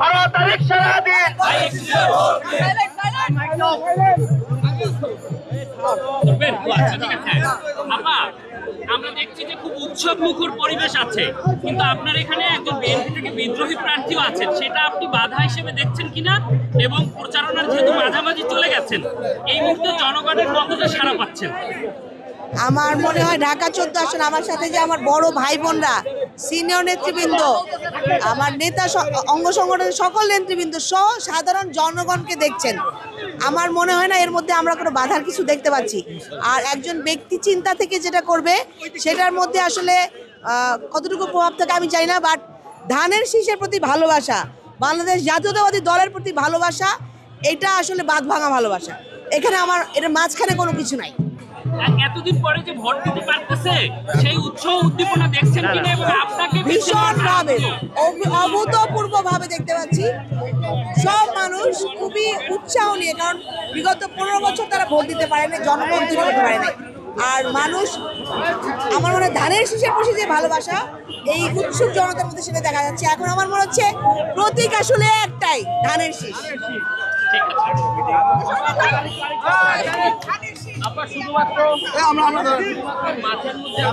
12 তারিখ সারাদিন। আপা, আমরা দেখছি যে খুব উৎসব মুখর পরিবেশ আছে, কিন্তু আপনার এখানে একজন বিএনপি থেকে বিদ্রোহী প্রার্থীও আছেন, সেটা আপনি বাধা হিসেবে দেখছেন কিনা? এবং প্রচারণার যেহেতু মাঝামাঝি চলে গেছেন, এই মুহূর্তে জনগণের কতটা সাড়া পাচ্ছেন? আমার মনে হয় ঢাকা 14 আসন আমার সাথে যে আমার বড় ভাই বোনরা, সিনিয়র নেতৃবৃন্দ, আমার নেতা, অঙ্গ সংগঠনের সকল নেতৃবৃন্দ সহ সাধারণ জনগণকে দেখছেন। আমার মনে হয় না এর মধ্যে আমরা কোনো বাধার কিছু দেখতে পাচ্ছি। আর একজন ব্যক্তি চিন্তা থেকে যেটা করবে সেটার মধ্যে আসলে কতটুকু প্রভাব থাকে আমি জানি না, বাট ধানের শীষের প্রতি ভালোবাসা, বাংলাদেশ জাতীয়তাবাদী দলের প্রতি ভালোবাসা, এটা আসলে বাঁধ ভাঙা ভালোবাসা। এখানে আমার এর মাঝখানে কোনো কিছু নাই। এতদিন পরে যে ভোট দিতে পারতেছে, সেই উৎসাহ উদ্দীপনা দেখছেন কিনা? এবং আপনাকে ভীষণভাবে অভূতপূর্বভাবে দেখতে পাচ্ছি। সব মানুষ খুবই উৎসাহ নিয়ে, কারণ বিগত 15 বছর তারা ভোট দিতে পারে না, জনগণ তৈরি করতে পারে না। আর মানুষ, আমার মনে হয় ধানের শীষের প্রতি যে ভালোবাসা, এই উৎসুক জনতার মধ্যে সেটা দেখা যাচ্ছে। এখন আমার মনে হচ্ছে প্রতীক আসলে একটাই, ধানের শীষ। শুধুমাত্র মাঠের মধ্যে